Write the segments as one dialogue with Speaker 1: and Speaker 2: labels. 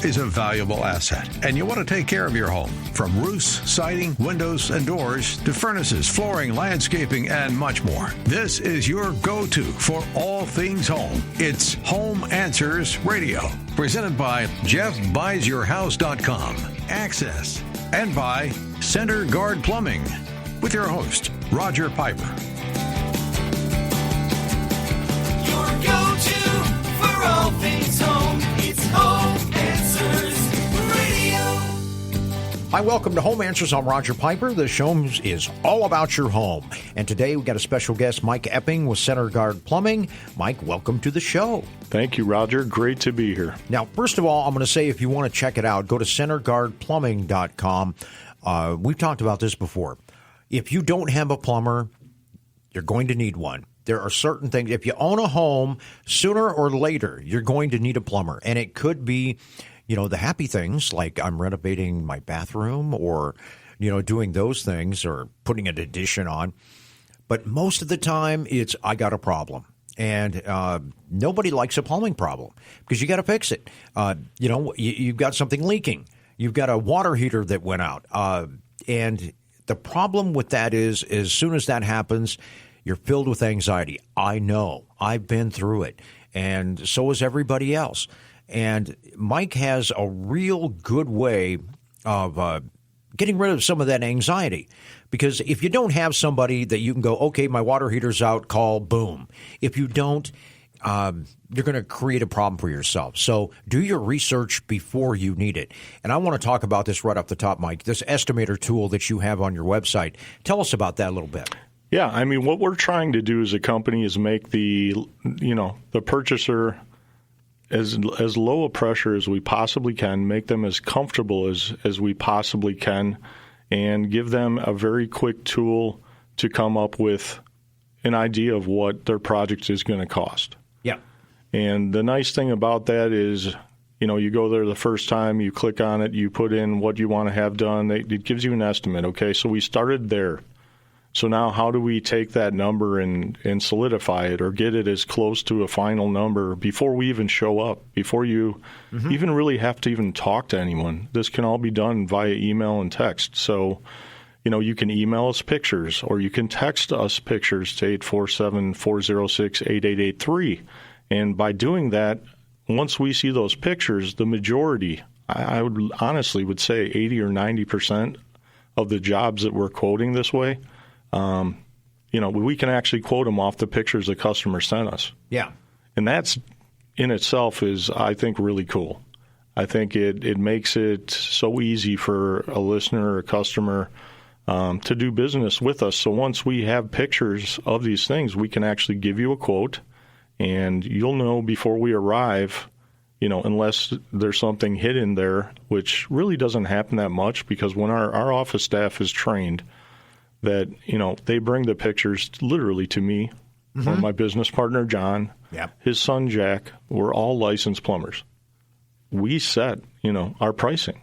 Speaker 1: is a valuable asset, and you want to take care of your home. From roofs, siding, windows, and doors to furnaces, flooring, landscaping, and much more. This is your go-to for all things home. It's Home Answers Radio, presented by JeffBuysYourHouse.com, Access, and by Center Guard Plumbing, with your host, Roger Piper.
Speaker 2: Your go-to for all things home. It's Home Answers Radio.
Speaker 3: Hi, welcome to Home Answers. I'm Roger Piper. The show is all about your home. And today we got a special guest, Mike Epping with Center Guard Plumbing. Mike, welcome to the show.
Speaker 4: Thank you, Roger. Great to be here.
Speaker 3: Now, first of all, I'm going to say if you want to check it out, go to centerguardplumbing.com. We've talked about this before. If you don't have a plumber, you're going to need one. There are certain things. If you own a home, sooner or later, you're going to need a plumber. And it could be, the happy things like I'm renovating my bathroom or, doing those things or putting an addition on. But most of the time, it's I got a problem. And nobody likes a plumbing problem because you got to fix it. You've got something leaking. You've got a water heater that went out. And the problem with that is as soon as that happens, you're filled with anxiety. I know. I've been through it. And so is everybody else. And Mike has a real good way of getting rid of some of that anxiety. Because if you don't have somebody that you can go, okay, my water heater's out, call, boom. If you don't, you're going to create a problem for yourself. So do your research before you need it. And I want to talk about this right off the top, Mike, this estimator tool that you have on your website. Tell us about that a little bit.
Speaker 4: Yeah, I mean, what we're trying to do as a company is make the purchaser as low a pressure as we possibly can, make them as comfortable as we possibly can, and give them a very quick tool to come up with an idea of what their project is going to cost.
Speaker 3: Yeah.
Speaker 4: And the nice thing about that is, you go there the first time, you click on it, you put in what you want to have done. It gives you an estimate. Okay, so we started there. So now how do we take that number and solidify it or get it as close to a final number before we even show up, before you even really have to even talk to anyone? This can all be done via email and text. So, you can email us pictures or you can text us pictures to 847-406-8883. And by doing that, once we see those pictures, the majority, I would honestly would say 80 or 90% of the jobs that we're quoting this way, we can actually quote them off the pictures the customer sent us.
Speaker 3: Yeah.
Speaker 4: And that's in itself is, I think, really cool. I think it makes it so easy for a listener or a customer to do business with us. So once we have pictures of these things, we can actually give you a quote, and you'll know before we arrive, unless there's something hidden there, which really doesn't happen that much because when our office staff is trained, that, they bring the pictures literally to me or my business partner, John, his son, Jack. We're all licensed plumbers. We set, our pricing.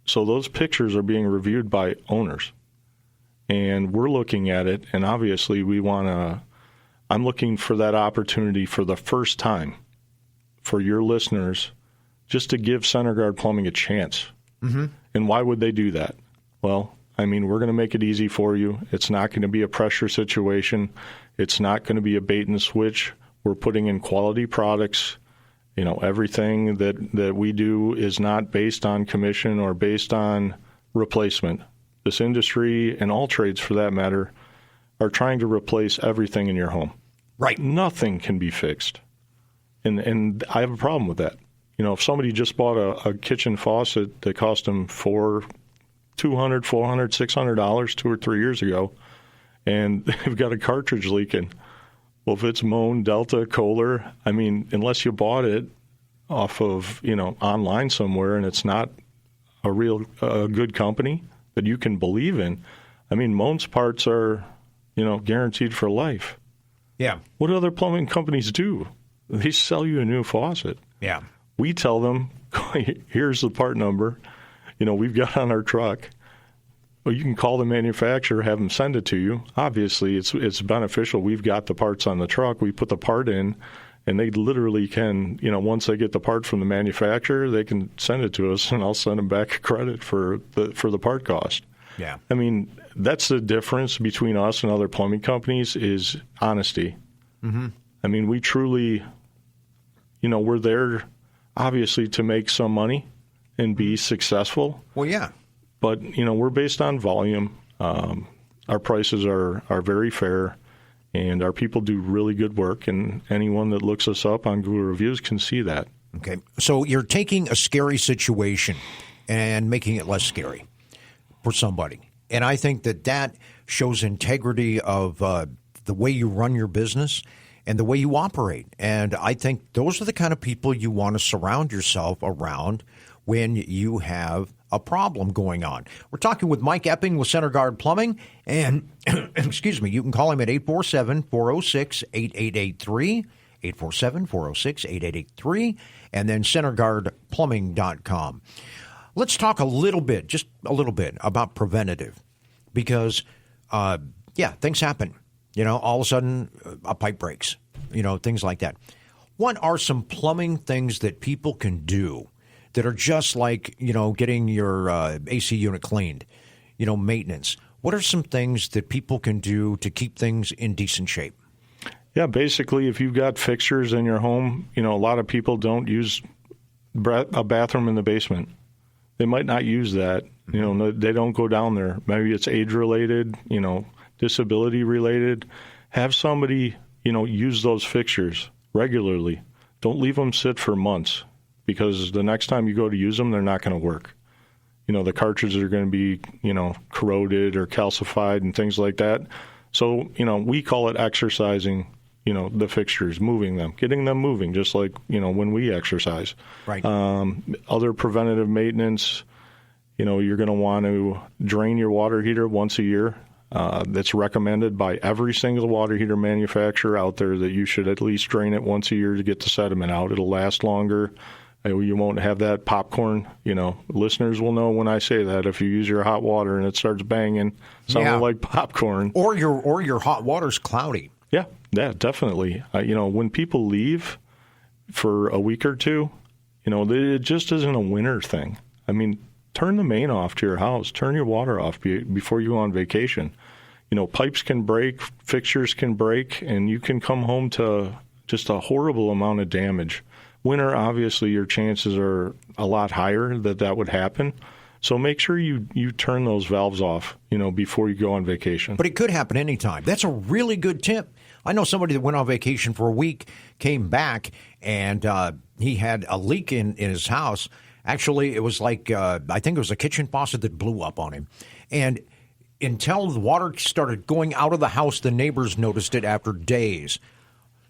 Speaker 4: So those pictures are being reviewed by owners. And we're looking at it, and obviously I'm looking for that opportunity for the first time for your listeners just to give Center Guard Plumbing a chance. And why would they do that? Well, we're going to make it easy for you. It's not going to be a pressure situation. It's not going to be a bait and switch. We're putting in quality products. Everything that we do is not based on commission or based on replacement. This industry, and all trades for that matter, are trying to replace everything in your home.
Speaker 3: Right.
Speaker 4: Nothing can be fixed. And I have a problem with that. If somebody just bought a kitchen faucet that cost them $200, $400, $600 2 or 3 years ago, and they've got a cartridge leaking. Well, if it's Moen, Delta, Kohler, unless you bought it off of, online somewhere and it's not a real good company that you can believe in, Moen's parts are, guaranteed for life.
Speaker 3: Yeah.
Speaker 4: What other plumbing companies do? They sell you a new faucet.
Speaker 3: Yeah.
Speaker 4: We tell them, here's the part number, we've got on our truck. Well, you can call the manufacturer, have them send it to you. Obviously, it's beneficial. We've got the parts on the truck. We put the part in, And they literally can, once they get the part from the manufacturer, they can send it to us, and I'll send them back a credit for the part cost.
Speaker 3: Yeah.
Speaker 4: I mean, that's the difference between us and other plumbing companies is honesty. Mm-hmm. I mean, we truly, we're there obviously to make some money and be successful.
Speaker 3: Well, yeah.
Speaker 4: But, we're based on volume. Our prices are very fair. And our people do really good work, and anyone that looks us up on Google Reviews can see that.
Speaker 3: Okay. So you're taking a scary situation and making it less scary for somebody. And I think that shows integrity of the way you run your business and the way you operate. And I think those are the kind of people you want to surround yourself around when you have a problem going on. We're talking with Mike Epping with Center Guard Plumbing, and excuse me, you can call him at 847-406-8883, 847-406-8883, and then centerguardplumbing.com. Let's talk a little bit, just a little bit, about preventative, because, things happen. All of a sudden, a pipe breaks, things like that. What are some plumbing things that people can do that are just like, getting your AC unit cleaned, maintenance? What are some things that people can do to keep things in decent shape?
Speaker 4: Yeah, basically, if you've got fixtures in your home, a lot of people don't use a bathroom in the basement. They might not use that. They don't go down there. Maybe it's age-related, disability-related. Have somebody, use those fixtures regularly. Don't leave them sit for months, because the next time you go to use them, they're not going to work. The cartridges are going to be, corroded or calcified and things like that. So, we call it exercising, the fixtures, moving them, getting them moving, just like, when we exercise.
Speaker 3: Right.
Speaker 4: Other preventative maintenance, you're going to want to drain your water heater once a year. That's recommended by every single water heater manufacturer out there, that you should at least drain it once a year to get the sediment out. It'll last longer. You won't have that popcorn. Listeners will know when I say that. If you use your hot water and it starts banging, sounding like popcorn,
Speaker 3: or your hot water's cloudy.
Speaker 4: Yeah, definitely. When people leave for a week or two, it just isn't a winter thing. I mean, turn the main off to your house. Turn your water off before you go on vacation. Pipes can break, fixtures can break, and you can come home to just a horrible amount of damage. Winter, obviously, your chances are a lot higher that would happen. So make sure you turn those valves off, before you go on vacation.
Speaker 3: But it could happen anytime. That's a really good tip. I know somebody that went on vacation for a week, came back, and he had a leak in his house. Actually, it was like, I think it was a kitchen faucet that blew up on him. And until the water started going out of the house, the neighbors noticed it after days.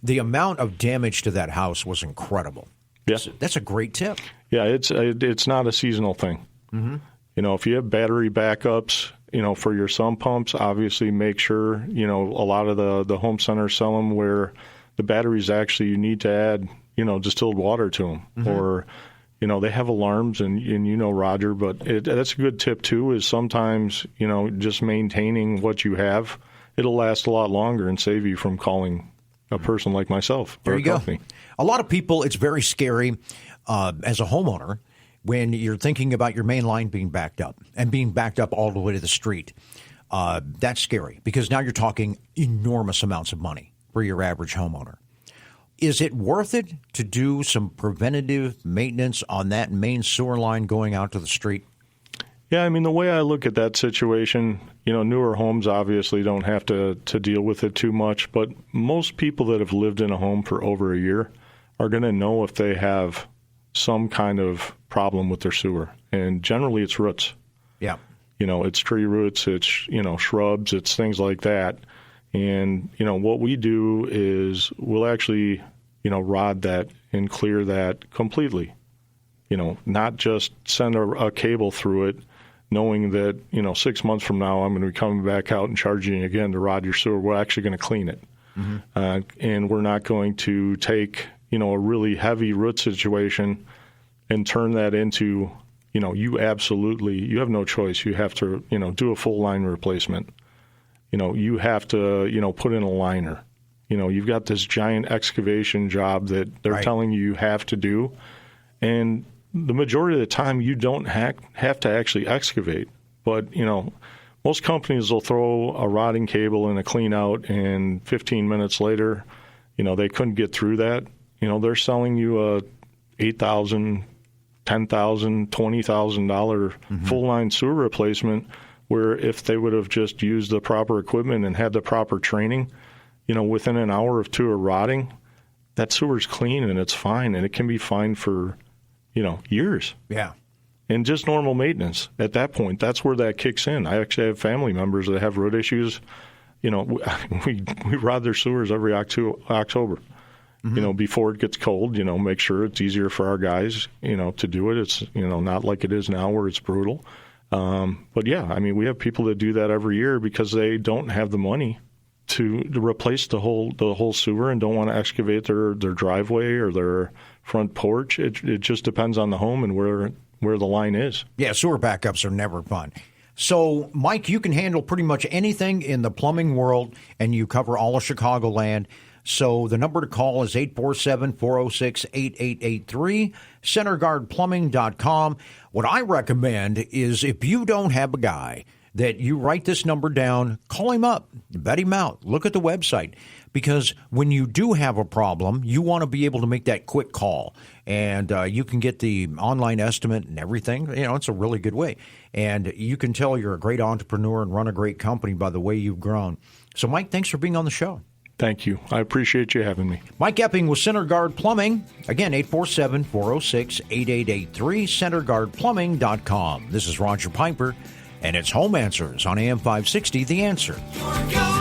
Speaker 3: The amount of damage to that house was incredible.
Speaker 4: Yeah.
Speaker 3: That's a great tip.
Speaker 4: Yeah, it's not a seasonal thing. Mm-hmm. If you have battery backups, for your sump pumps, obviously make sure, a lot of the home centers sell them where the batteries actually, you need to add, distilled water to them. Mm-hmm. Or, they have alarms, and Roger, but that's a good tip too, is sometimes, just maintaining what you have, it'll last a lot longer and save you from calling a person like myself.
Speaker 3: There
Speaker 4: or
Speaker 3: you go.
Speaker 4: company.
Speaker 3: A lot of people, it's very scary as a homeowner when you're thinking about your main line being backed up and being backed up all the way to the street. That's scary, because now you're talking enormous amounts of money for your average homeowner. Is it worth it to do some preventative maintenance on that main sewer line going out to the street?
Speaker 4: Yeah, I mean, the way I look at that situation, newer homes obviously don't have to deal with it too much, but most people that have lived in a home for over a year are going to know if they have some kind of problem with their sewer. And generally it's roots.
Speaker 3: Yeah.
Speaker 4: It's tree roots, it's, shrubs, it's things like that. And, what we do is we'll actually, rod that and clear that completely. Not just send a cable through it, knowing that, 6 months from now I'm going to be coming back out and charging you again to rod your sewer. We're actually going to clean it. Mm-hmm. And we're not going to take, a really heavy root situation and turn that into, you have no choice. You have to, do a full line replacement. You have to, put in a liner. You've got this giant excavation job that they're
Speaker 3: Right.
Speaker 4: telling you have to do, and the majority of the time you don't have to actually excavate. But most companies will throw a rotting cable in a clean out, and 15 minutes later, they couldn't get through that. They're selling you a $8,000, $10,000, $20,000 full line sewer replacement, where if they would have just used the proper equipment and had the proper training, within an hour or two of rotting, that sewer's clean and it's fine, and it can be fine for years.
Speaker 3: Yeah.
Speaker 4: And just normal maintenance at that point, that's where that kicks in. I actually have family members that have root issues. We rod their sewers every October. Before it gets cold, make sure it's easier for our guys, to do it. It's, not like it is now where it's brutal. But yeah, I mean, we have people that do that every year because they don't have the money to replace the whole sewer and don't want to excavate their driveway or their front porch. It just depends on the home and where the line is.
Speaker 3: Yeah, sewer backups are never fun. So, Mike, you can handle pretty much anything in the plumbing world, and you cover all of Chicagoland. So the number to call is 847-406-8883, centerguardplumbing.com. What I recommend is if you don't have a guy that you write this number down, call him up, vet him out, look at the website. Because when you do have a problem, you want to be able to make that quick call. And you can get the online estimate and everything. It's a really good way. And you can tell you're a great entrepreneur and run a great company by the way you've grown. So, Mike, thanks for being on the show.
Speaker 4: Thank you. I appreciate you having me.
Speaker 3: Mike Epping with Center Guard Plumbing. Again, 847-406-8883, centerguardplumbing.com. This is Roger Piper, and it's Home Answers on AM 560, The Answer.
Speaker 2: Your go